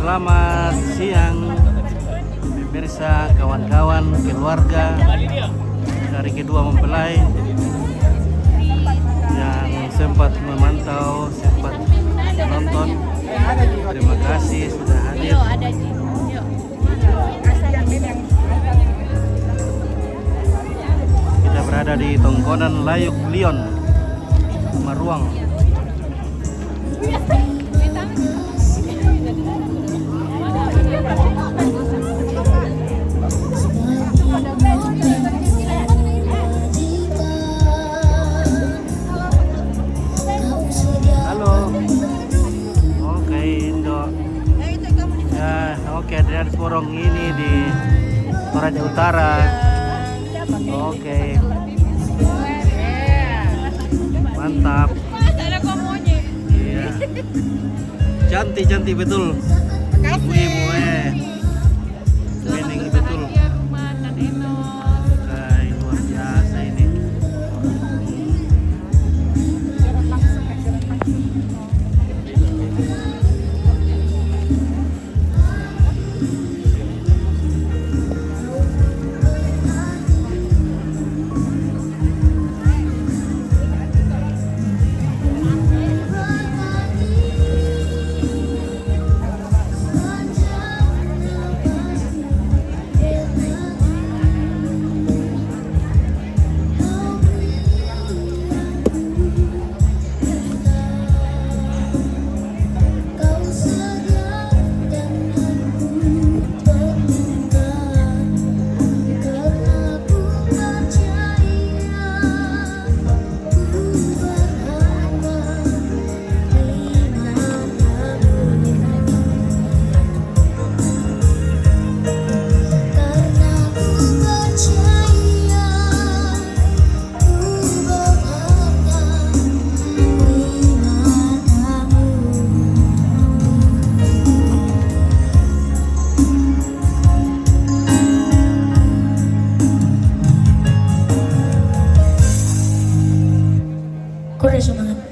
Selamat siang pemirsa, kawan-kawan, keluarga hari kedua mempelai yang sempat memantau, sempat menonton. Terima kasih sudah hadir. Kita berada di Tongkonan Layuk Lion, Maruang. Oke, Adrian Sporong ini di Toraja Utara. Oke. Mantap. Iya. Cantik betul. Ibu winning betul. Luar biasa ini.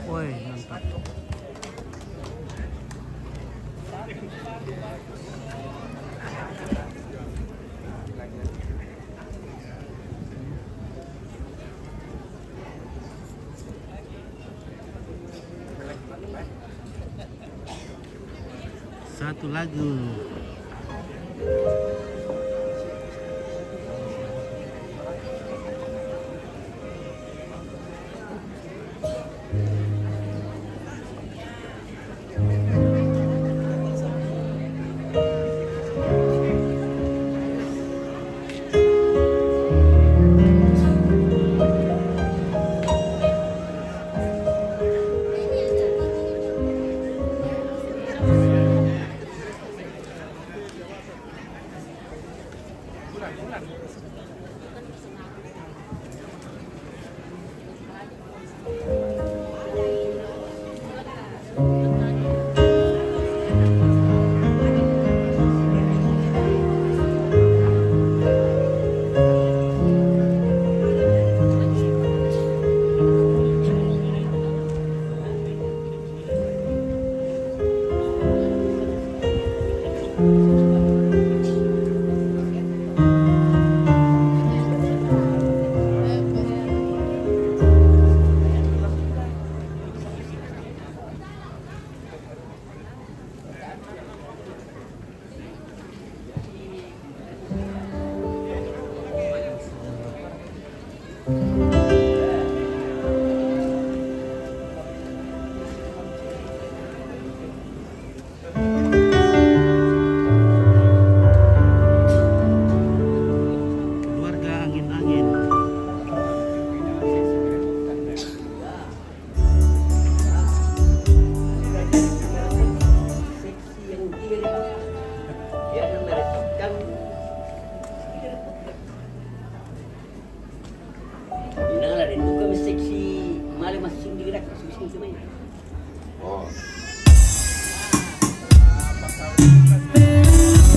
Woi, mantap. Satu lagu.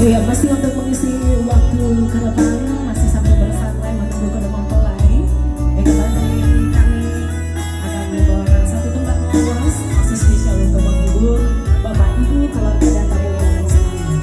Ya, masih untuk mengisi waktu ke depan, masih sambil bersantai menunggu ke mempelai. Kembali kami akan membawakan satu tembang lawas masih spesial untuk menghibur Bapak Ibu keluarga dan tamu undangan sekalian.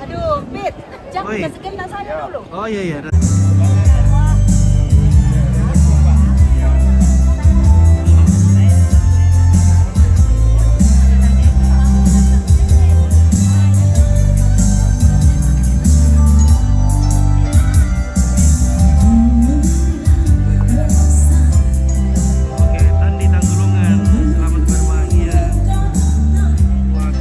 Aduh, Pit, jangan Oi. masukin saya dulu. Oh iya iya. Oke, Tandi Tanggulungan, selamat berbahagia. Wah,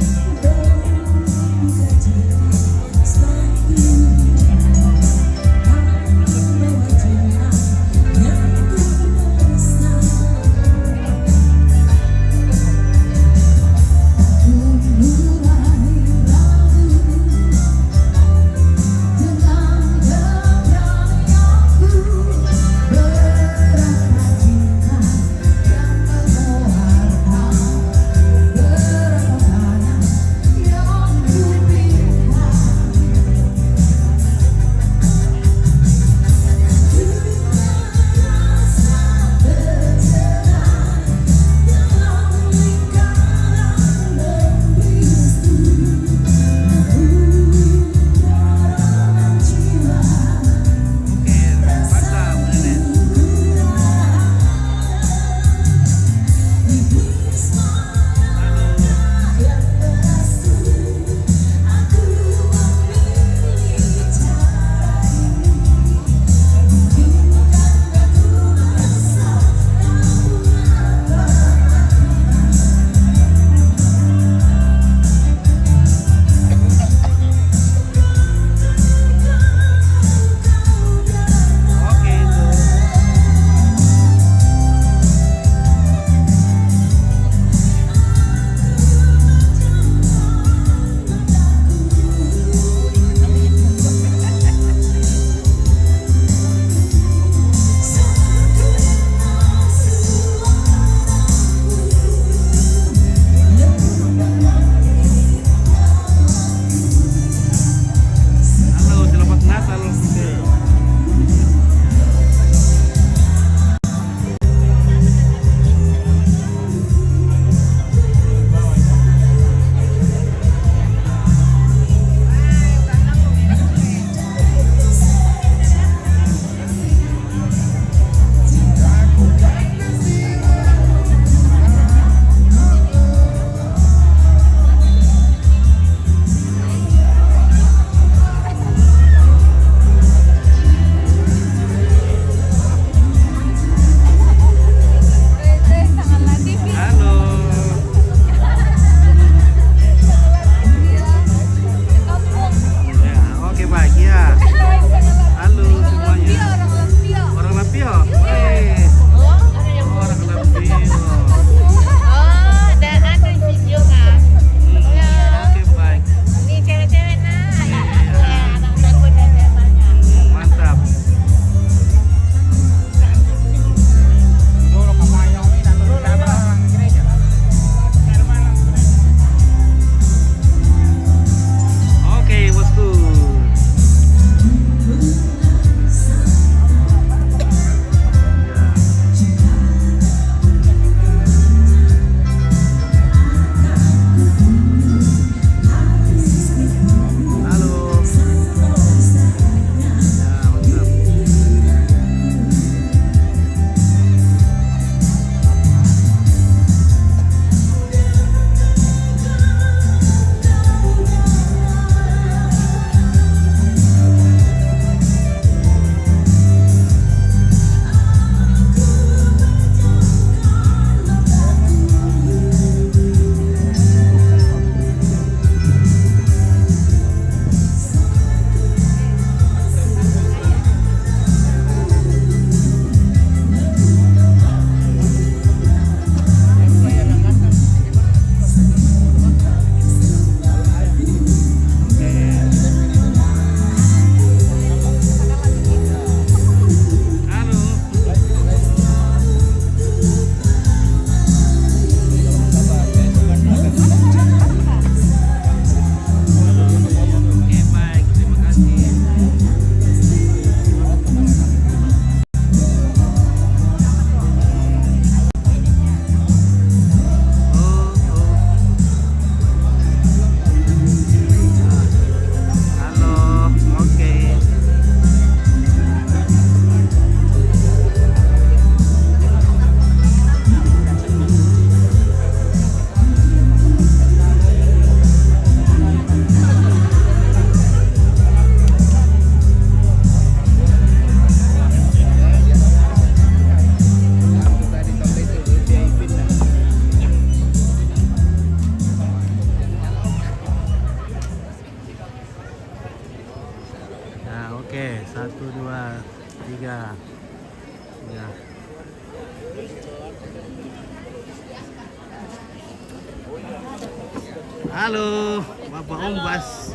Halo, Bapak Ombas.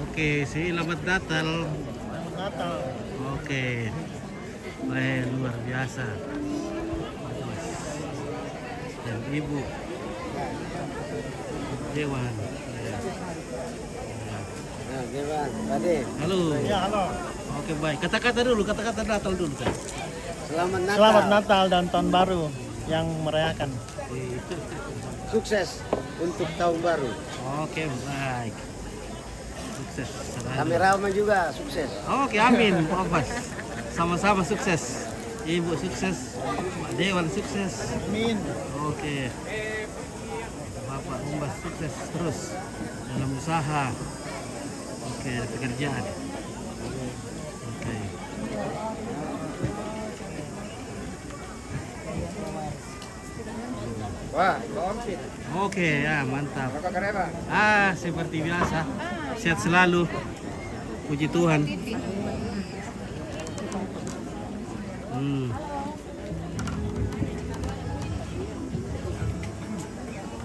Oke, selamat Natal. Selamat Natal. Oke, baik, luar biasa. Dan Ibu Dewan. Nah, Dewan, Pade. Halo. Ya, halo. Oke, baik. Kata-kata dulu, kata-kata Natal dulu kan. Selamat Natal. Selamat Natal dan Tahun Baru yang merayakan. Sukses untuk tahun baru. Oke, baik. Sukses selalu. Kameramen juga sukses. Oke, amin, Pak Ombas. Sama-sama sukses. Ibu sukses, Pak Dewan sukses. Amin. Oke. Bapak Ombas sukses terus dalam usaha. Oke, pekerjaan. Oke. Wah, komplit. Oke, ya mantap. Apa kabar? Seperti biasa. Sehat selalu. Puji Tuhan.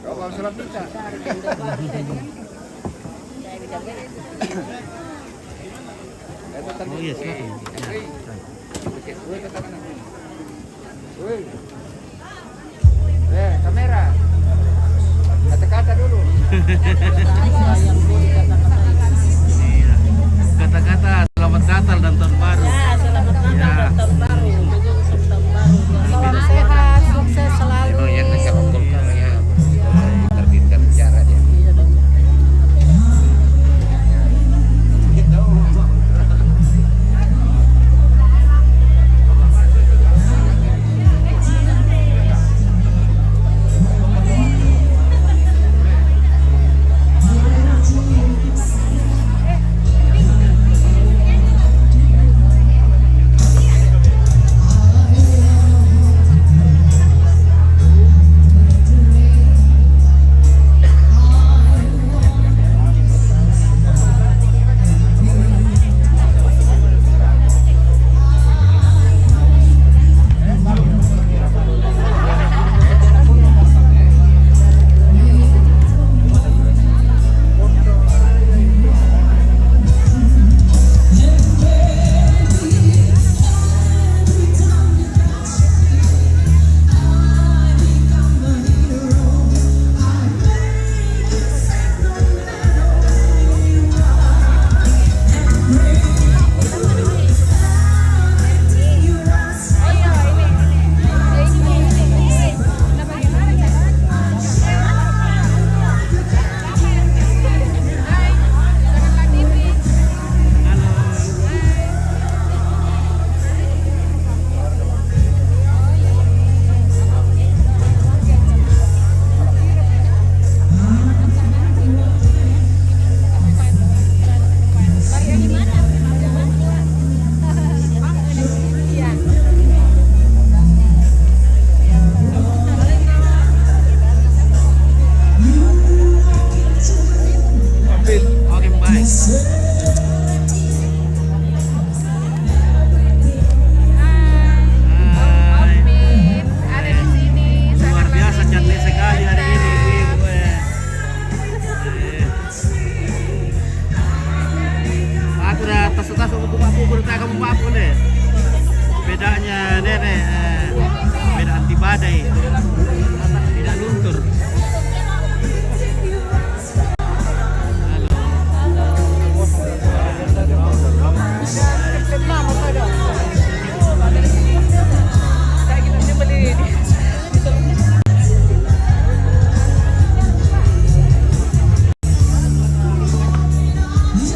Kau mau salam pizza? Oh iya, silakan. Ya. Kamera. Kata-kata dulu. Iya. Kata-kata selamat Natal dan Tahun Baru. Selamat Natal dan Tahun Baru. Tahun Baru. Salam sehat, sukses selalu. Oh ya, saya kumpulkan ya. Terbitkan sejarah dia. Oke, baik. Hai. Ada di sini. Luar biasa cantik sekali hari ini Ibu. Aku udah tas-tas untuk aku bertanya kamu apa deh. Bedanya nenek, beda anti badai, tidak luntur.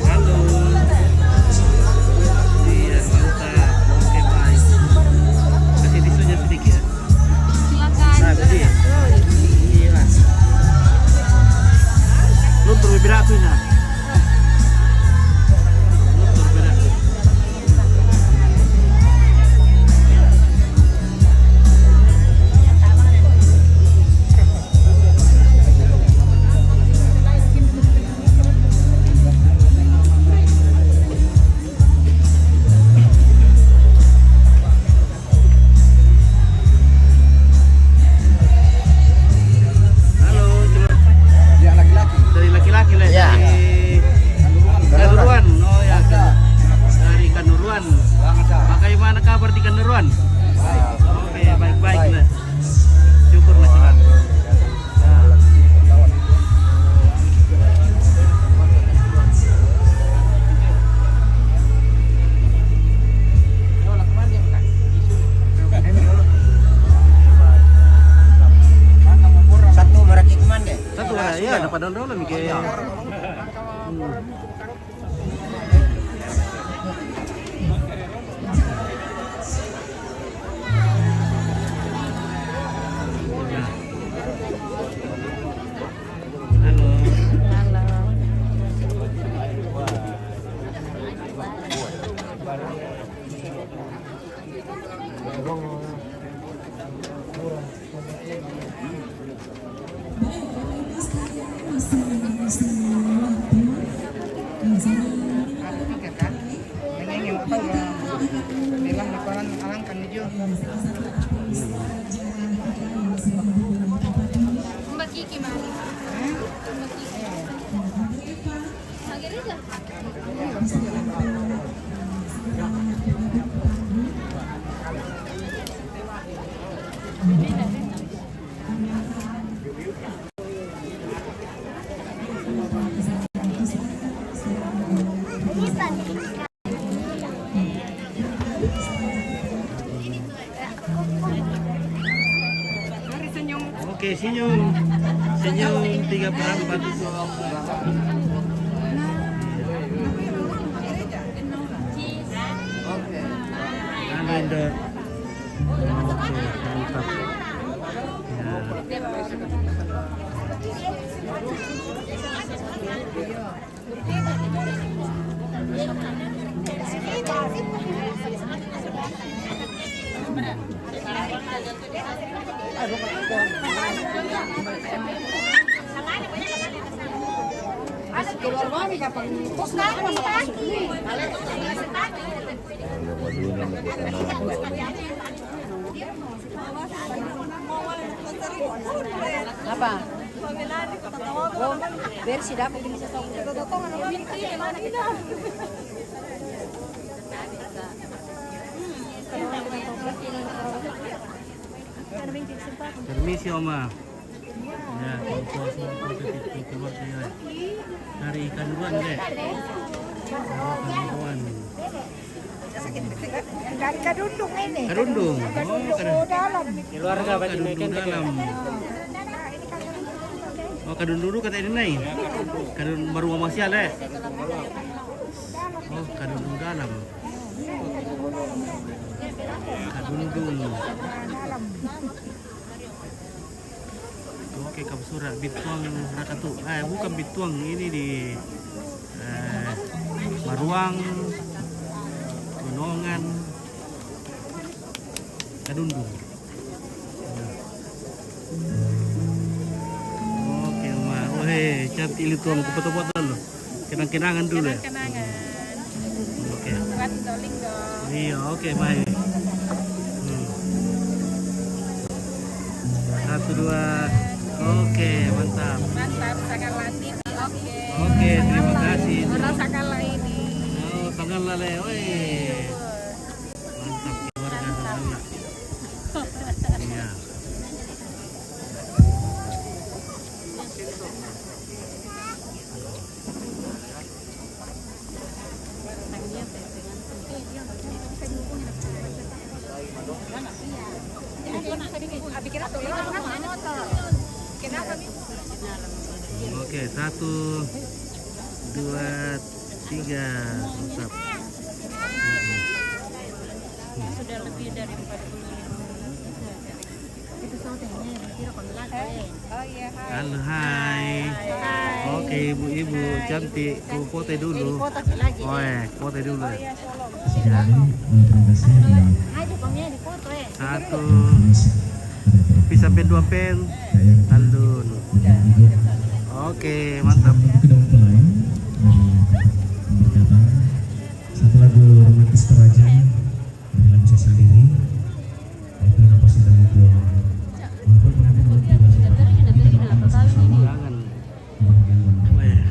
Halo. Iya, mantap. Oke, baik. Kasih tisunya sedikit. Silakan. padahal dong lah mikir. Mbak Kiki mau. Lagi aja. Oke, senyum 3/4 itu. Halo Inder. Oke, mantap. Apa? Oh, versi dapat ini sa Permisi Oma. Ya, kalau puasa positif keluar saya. Dari ikan duluan deh. Ikan duluan. Dari Kadundung ini. Kadundung. Oh, dalam. Keluarga Kadundung dalam. Oh, kadundung dulu kata ini nih. Kadundung baru mau masih ada. Oh, kadundung dalam. Kadundung. Oke, Kapsura Bituang Rakatu. Bukan Bituang, ini di Maruang, Gunungan, Kadundung. Oke, Oma. Weh, cantik itu Om, foto-foto dulu. Kenang-kenangan dulu ya. Kenangan. Oke. Buat doling dong. Iya, oke, baik. 1, 2. Oke, mantap. Mantap, sakala ini. Oke. Oke, terima kasih. Orang sakala ini. Oh, tangan lale, weh. Mantap, keluarga Sakala. Iya. Oke, 1, 2, 3. Mantap. Sudah lebih dari 45. Oh iya, Halo, hai. Oke, ibu-ibu cantik. Ku foto dulu. lagi. Oh, foto dulu. Terima kasih. Aja pamnya di foto 1, bisa pen 2 pen. Aldun. Oke, mantap. Kedua lain dari Jakarta. Satu lagu romantis kerajaan dari lagu saya sendiri. Itu nama sudah itu. Walaupun pengantin belum tiba sudah. Ini kan akan bersama-sama. Jangan. Weh.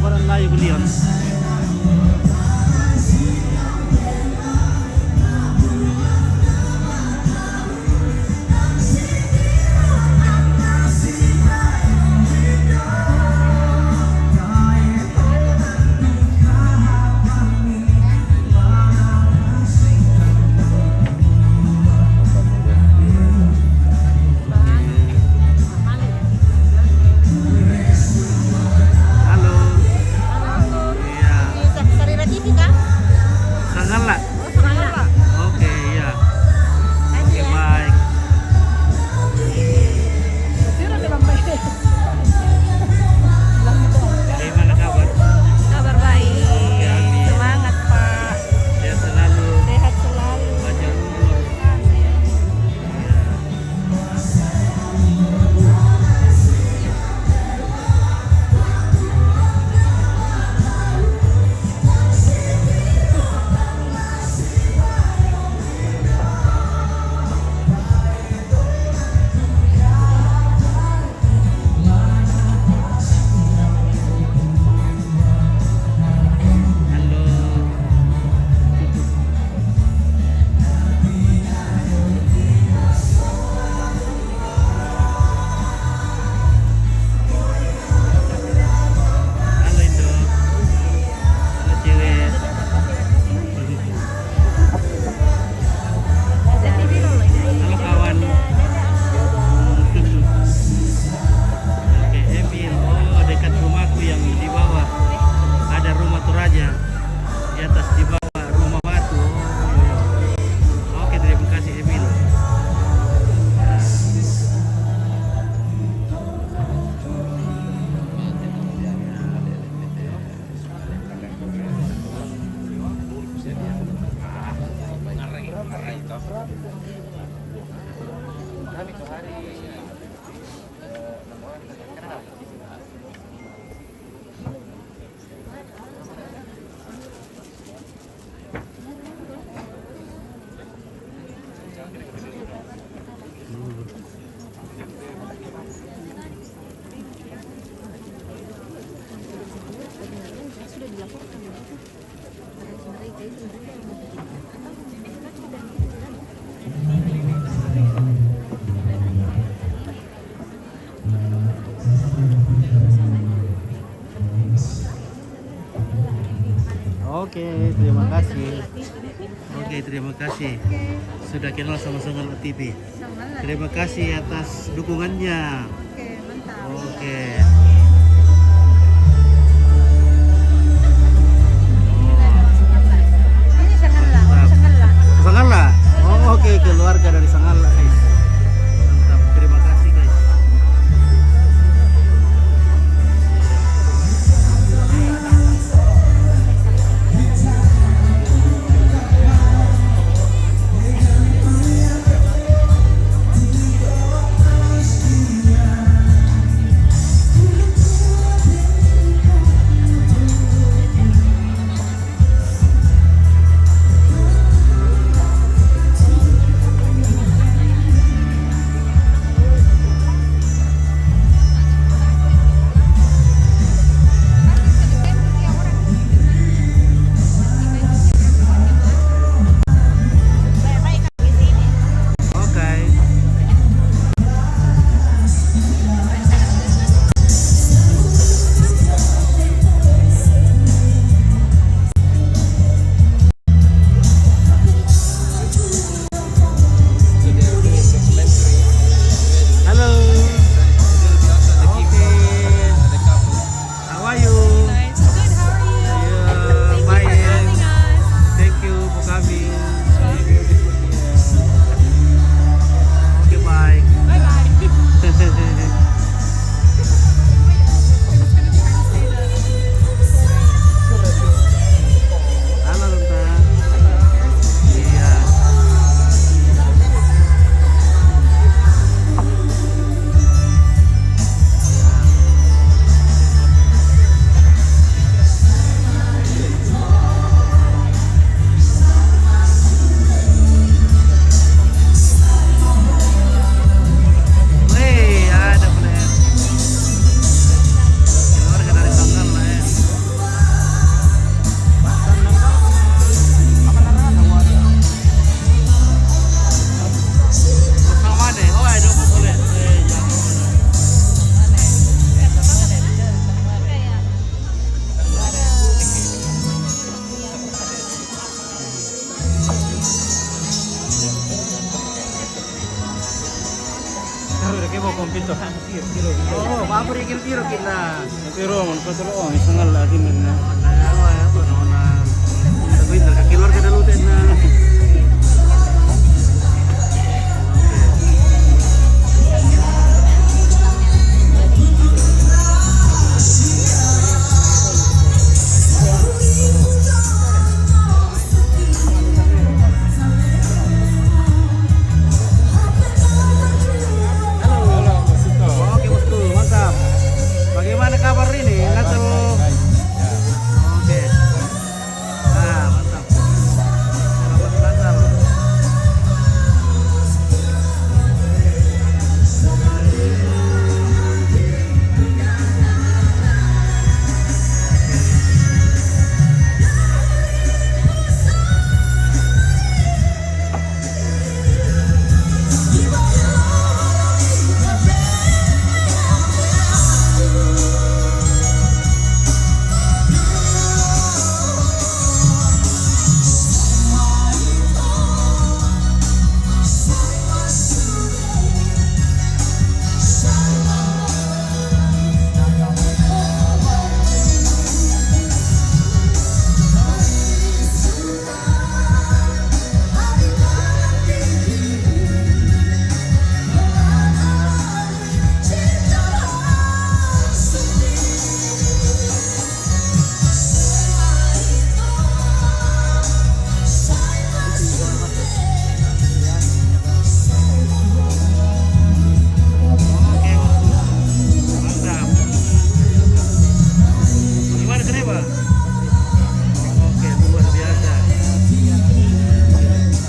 orang Melayu beliau. Halo. Iya. Sarira TV kah? Sangala. Oh, Sarira. Oke, iya. Oke, baik. Gimana kabar? Kabar baik. Oke, amin. Semangat, Pak. Sehat selalu. Sehat selalu. Panjang umur. Halo. Halo Indo. Halo cewek. Halo kawan. Oke, Emil. Oh, dekat rumahku yang di bawah. Ada rumah Toraja. Di atas di bawah rumah batu. Oh, oke, terima kasih Emil. Oke, terima kasih. Oke, terima kasih. Sudah kenal sama Sangala TV. Terima kasih atas dukungannya. Oke, mantap. Oke. Ini Sangala, orang Sangala. Sangala. Oh, oke, keluarga dari Sangala, guys. Mantap. Terima kasih, guys. kompito. Oh, babur ikil piro kita. Piro mon patro oh isangal lagi menna. Ano ya to na. Sabi ta keluar ka dalute na. Oke bosku, mantap. Bagaimana kabar ini? Natal. Oke. Nah, mantap. Selamat Natal. Oke, bosku. Mantap. Gimana kenapa? Oke, luar biasa.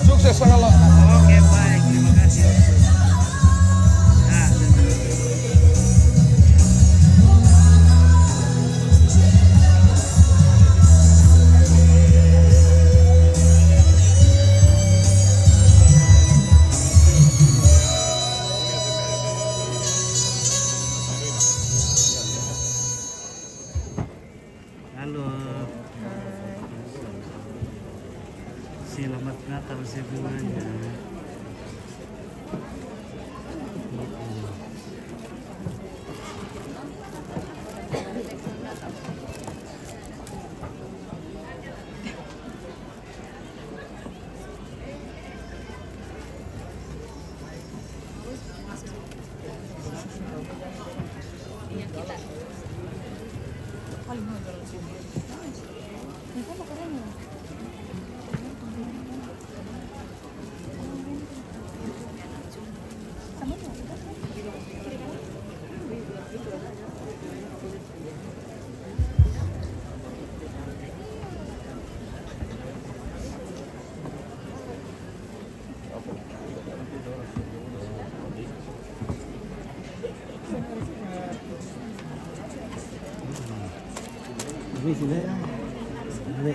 Sukses selalu. Oke, baik. Terima kasih. Nah, halo. Selamat Natal semuanya. Ini sini. Ini.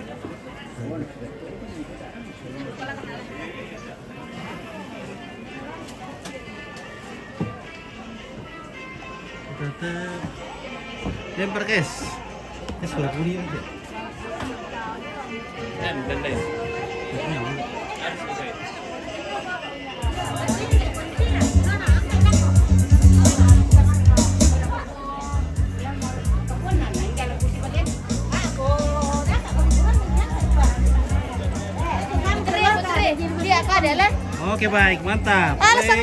Tetap lempar guys. Sebelah kiri aja. Dan. Dia kah adalah Oke baik, mantap. Alasan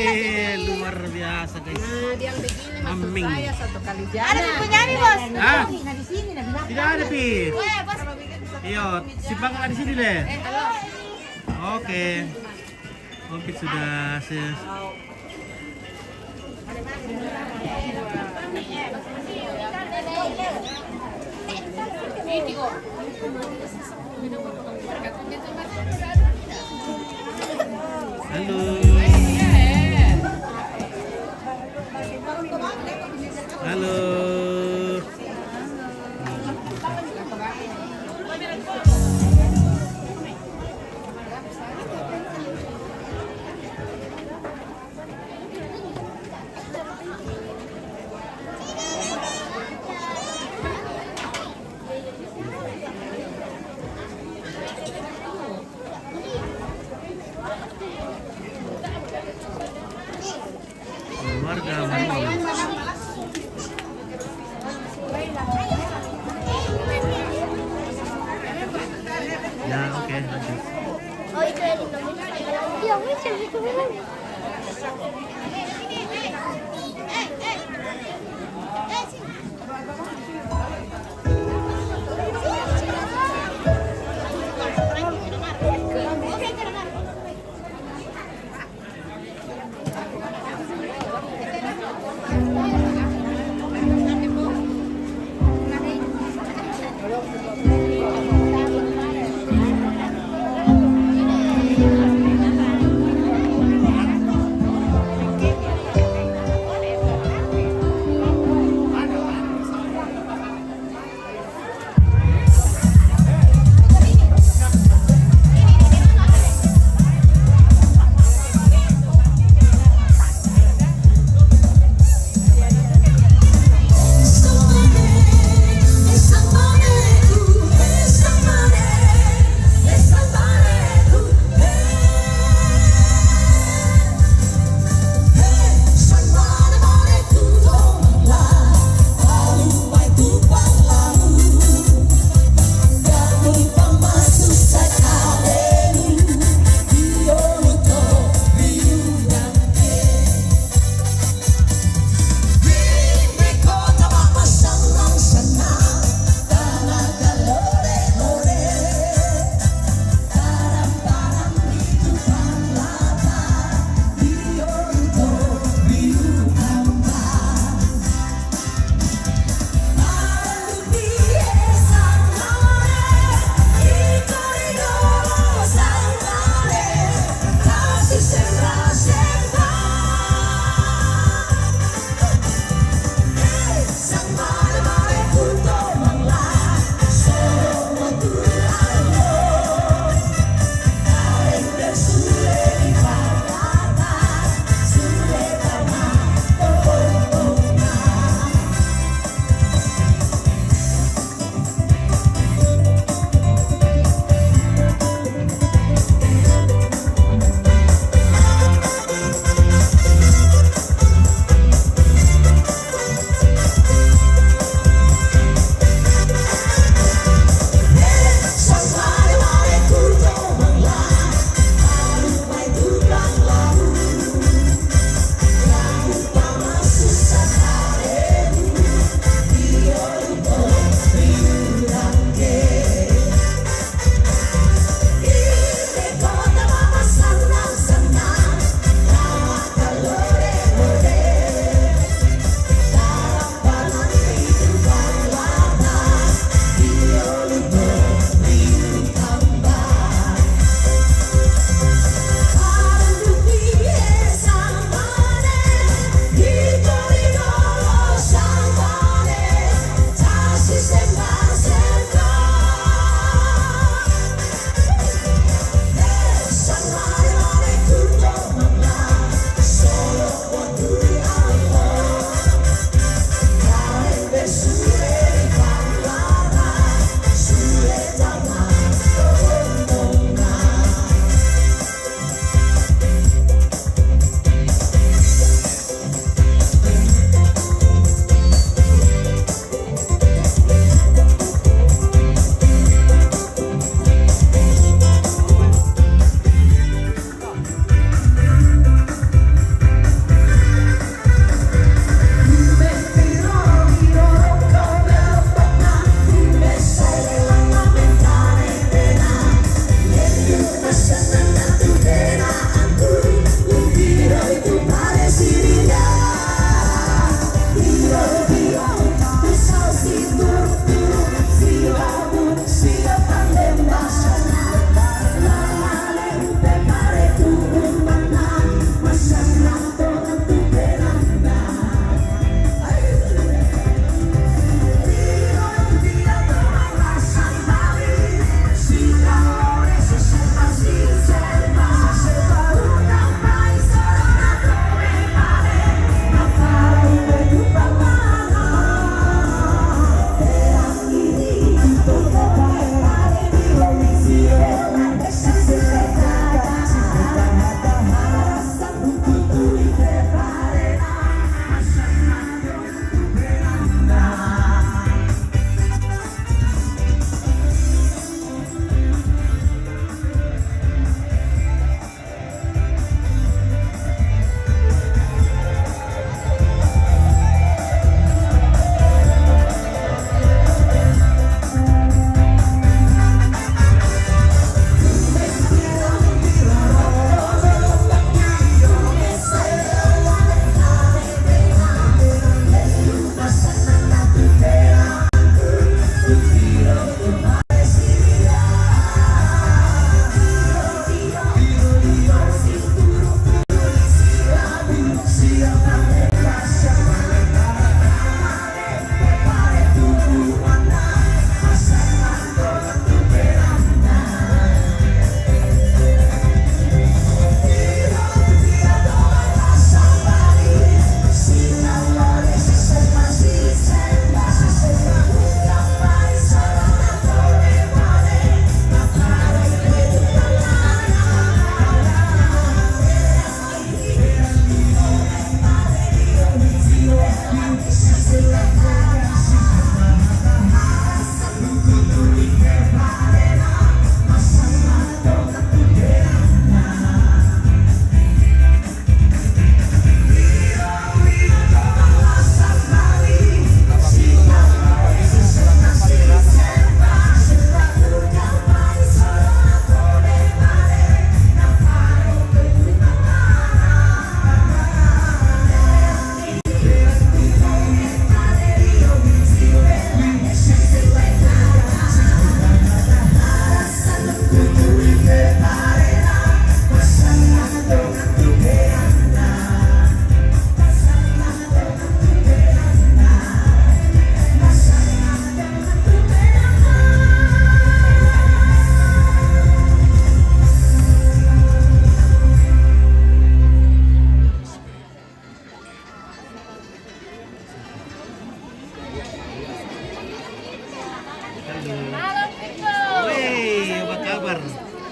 Luar biasa guys. yang begini Aming. saya satu kali jalan. Ada penyanyi bos. Ah, Nah di sini nah bilang. tidak ada Pir. Weh bos. Iyo, simpang nggak di sini deh. Halo. Oke. Komplit sudah Video. halo. Halo. warga Manula. Ya, oke, lanjut. Oh, itu yang Indonesia. Ya, wes itu.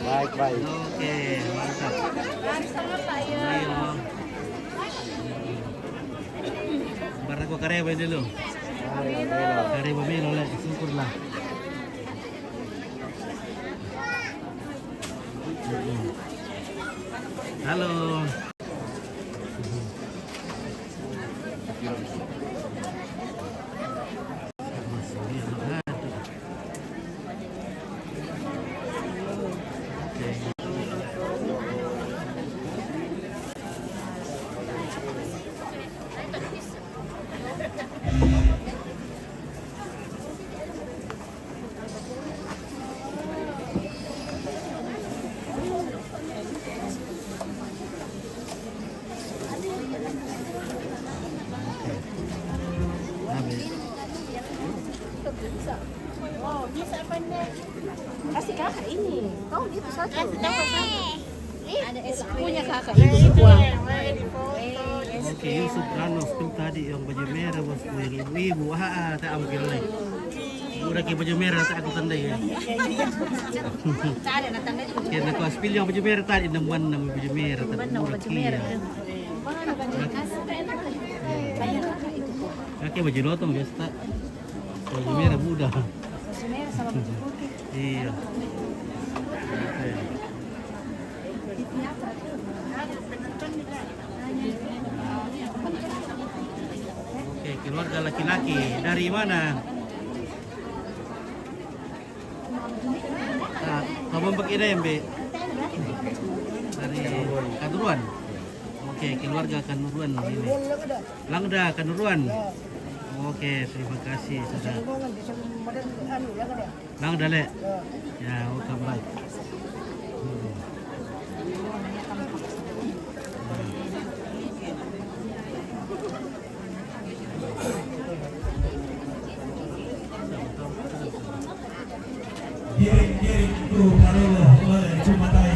Baik. Oke, mantap. Ayo. Barang ko kareba dulu. Kareba melo lah, syukurlah. Halo. Kasih kakak ini. Kau itu satu. Ada es punya kakak itu semua. Oke, Yusuf Rano spill tadi yang baju merah bosku, yang ibu-ibu, tak ambil nih. Udah ke baju merah tak aku tandai ya. Karena aku spill yang baju merah tadi nemuan nama baju merah tadi. Baju merah. Kakek baju lotong biasa tak. Baju merah muda. Baju merah sama baju putih. Iya. Oke, keluarga laki-laki dari mana? Nah, kamu begini ya, Mbak? Dari Kanuruan. Oke, keluarga Kanuruan ini. Langda Kanuruan. Oke, terima kasih sudah. Langda le. Ya, welcome back. Giring-giring itu kalau oleh Jumatai